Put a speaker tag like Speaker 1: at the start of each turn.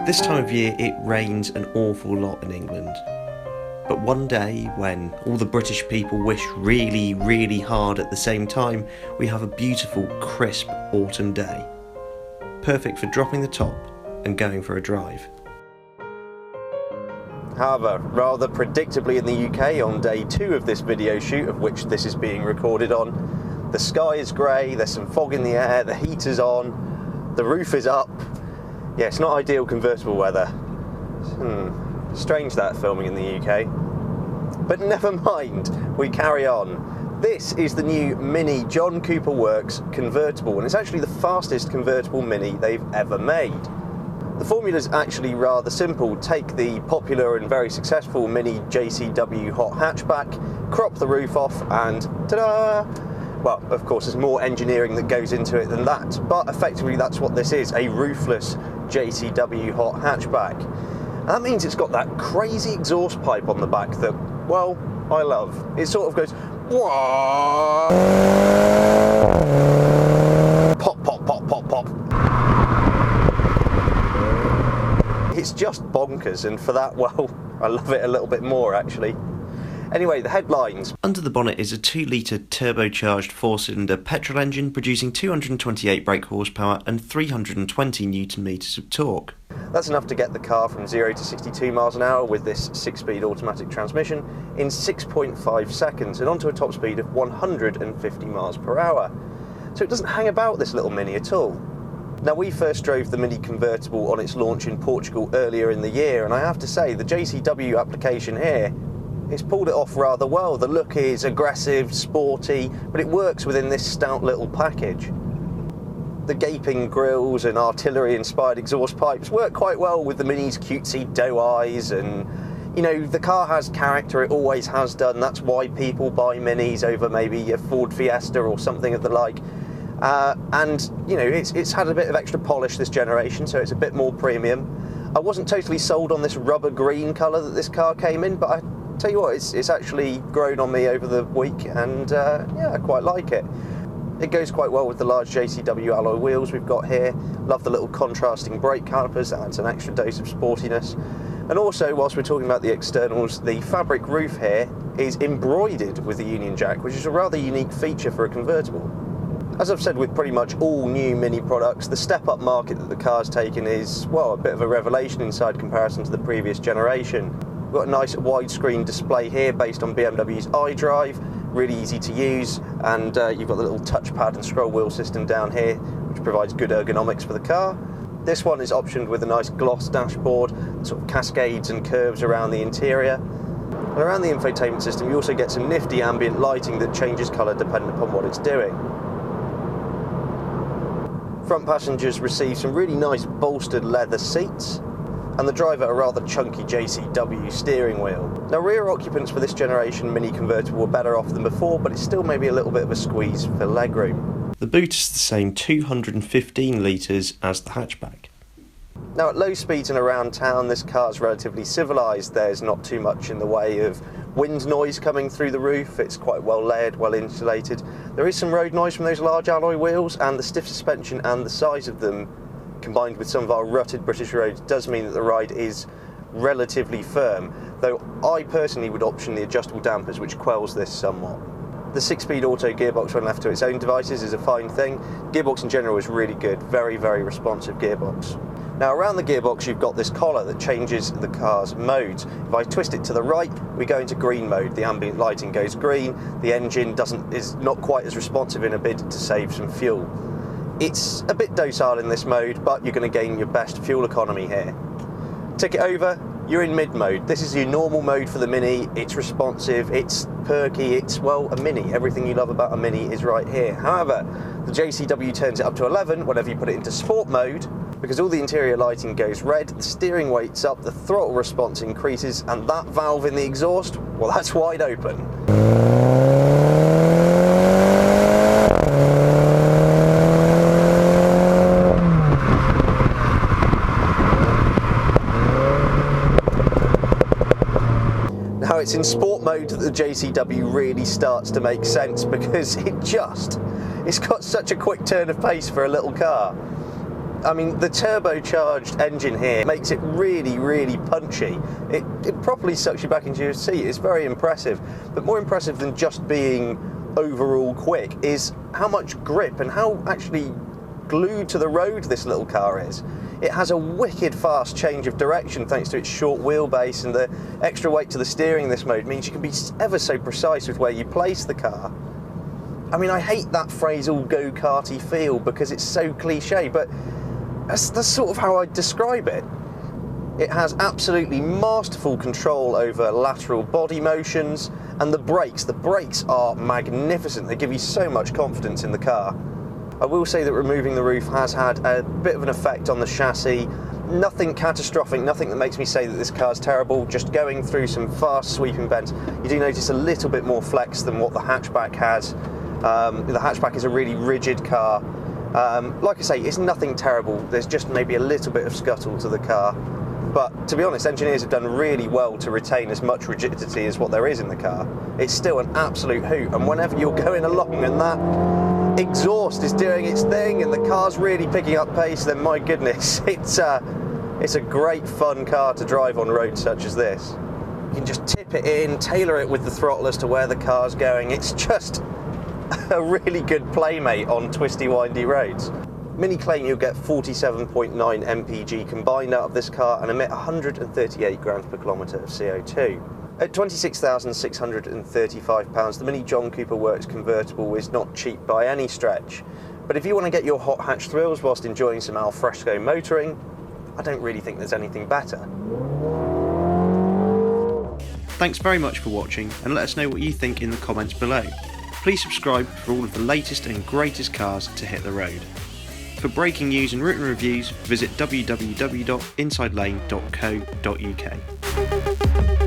Speaker 1: This time of year it rains an awful lot in England. But one day, when all the British people wish really, really hard at the same time, we have a beautiful, crisp autumn day. Perfect for dropping the top and going for a drive. However, rather predictably in the UK on day 2 of this video shoot, of which this is being recorded on, the sky is grey, there's some fog in the air, the heater's on, the roof is up. Yeah, it's not ideal convertible weather. Strange that, filming in the UK. But never mind, we carry on. This is the new Mini John Cooper Works convertible, and it's actually the fastest convertible Mini they've ever made. The formula's actually rather simple. Take the popular and very successful Mini JCW hot hatchback, crop the roof off, and ta-da! Well, of course, there's more engineering that goes into it than that, but effectively that's what this is, a roofless JCW hot hatchback. And that means it's got that crazy exhaust pipe on the back that, well, I love. It sort of goes, wah, pop, pop, pop, pop, pop. It's just bonkers, and for that, well, I love it a little bit more, actually. Anyway, the headlines. Under the bonnet is a 2-litre turbocharged 4-cylinder petrol engine producing 228 brake horsepower and 320 Nm of torque. That's enough to get the car from 0 to 62 miles an hour with this 6-speed automatic transmission in 6.5 seconds and onto a top speed of 150 miles per hour. So it doesn't hang about, this little Mini, at all. Now, we first drove the Mini convertible on its launch in Portugal earlier in the year, and I have to say the JCW application here, it's pulled it off rather well. The look is aggressive, sporty, but it works within this stout little package. The gaping grills and artillery-inspired exhaust pipes work quite well with the Mini's cutesy doe eyes, and, you know, the car has character, it always has done. That's why people buy Minis over maybe a Ford Fiesta or something of the like. And, you know, it's had a bit of extra polish this generation, so it's a bit more premium. I wasn't totally sold on this rubber green colour that this car came in, but I tell you what, it's actually grown on me over the week, and yeah, I quite like it. It goes quite well with the large JCW alloy wheels we've got here. Love the little contrasting brake calipers, that adds an extra dose of sportiness. And also, whilst we're talking about the externals, the fabric roof here is embroidered with the Union Jack, which is a rather unique feature for a convertible. As I've said with pretty much all new Mini products, the step-up market that the car's taken is, well, a bit of a revelation inside comparison to the previous generation. We've got a nice widescreen display here based on BMW's iDrive, really easy to use, and you've got the little touchpad and scroll wheel system down here, which provides good ergonomics for the car. This one is optioned with a nice gloss dashboard, sort of cascades and curves around the interior. And around the infotainment system you also get some nifty ambient lighting that changes colour depending upon what it's doing. Front passengers receive some really nice bolstered leather seats, and the driver a rather chunky JCW steering wheel. Now, rear occupants for this generation Mini convertible were better off than before, but it's still maybe a little bit of a squeeze for legroom. The boot is the same 215 litres as the hatchback. Now, at low speeds and around town, this car is relatively civilised. There's not too much in the way of wind noise coming through the roof. It's quite well layered, well insulated. There is some road noise from those large alloy wheels, and the stiff suspension and the size of them, combined with some of our rutted British roads, does mean that the ride is relatively firm, though I personally would option the adjustable dampers, which quells this somewhat. The 6-speed auto gearbox, when left to its own devices, is a fine thing. Gearbox in general is really good, very, very responsive gearbox. Now, around the gearbox you've got this collar that changes the car's modes. If I twist it to the right, we go into green mode. The ambient lighting goes green, the engine is not quite as responsive in a bid to save some fuel. It's a bit docile in this mode, but you're going to gain your best fuel economy here. Tick it over, you're in mid mode. This is your normal mode for the Mini. It's responsive, it's perky, it's, well, a Mini. Everything you love about a Mini is right here. However, the JCW turns it up to 11 whenever you put it into sport mode, because all the interior lighting goes red, the steering weight's up, the throttle response increases, and that valve in the exhaust, well, that's wide open. Now, it's in sport mode that the JCW really starts to make sense, because it's got such a quick turn of pace for a little car. I mean, the turbocharged engine here makes it really, really punchy. It properly sucks you back into your seat. It's very impressive. But more impressive than just being overall quick is how much grip and how actually glued to the road this little car is. It has a wicked fast change of direction thanks to its short wheelbase, and the extra weight to the steering in this mode means you can be ever so precise with where you place the car. I mean, I hate that phrase all go-karty feel because it's so cliche, but that's sort of how I describe it. It has absolutely masterful control over lateral body motions, and the brakes are magnificent. They give you so much confidence in the car. I will say that removing the roof has had a bit of an effect on the chassis. Nothing catastrophic, nothing that makes me say that this car's terrible. Just going through some fast sweeping bends, you do notice a little bit more flex than what the hatchback has. The hatchback is a really rigid car. Like I say, it's nothing terrible. There's just maybe a little bit of scuttle to the car. But to be honest, engineers have done really well to retain as much rigidity as what there is in the car. It's still an absolute hoot, and whenever you're going along and that exhaust is doing its thing and the car's really picking up pace, then my goodness, it's a great fun car to drive on roads such as this. You can just tip it in, tailor it with the throttle as to where the car's going. It's just a really good playmate on twisty, windy roads. Mini claim you'll get 47.9 mpg combined out of this car and emit 138 grams per kilometre of CO2. At £26,635, the Mini John Cooper Works convertible is not cheap by any stretch. But if you want to get your hot hatch thrills whilst enjoying some al fresco motoring, I don't really think there's anything better. Thanks very much for watching, and let us know what you think in the comments below. Please subscribe for all of the latest and greatest cars to hit the road. For breaking news and written reviews, visit www.insidelane.co.uk.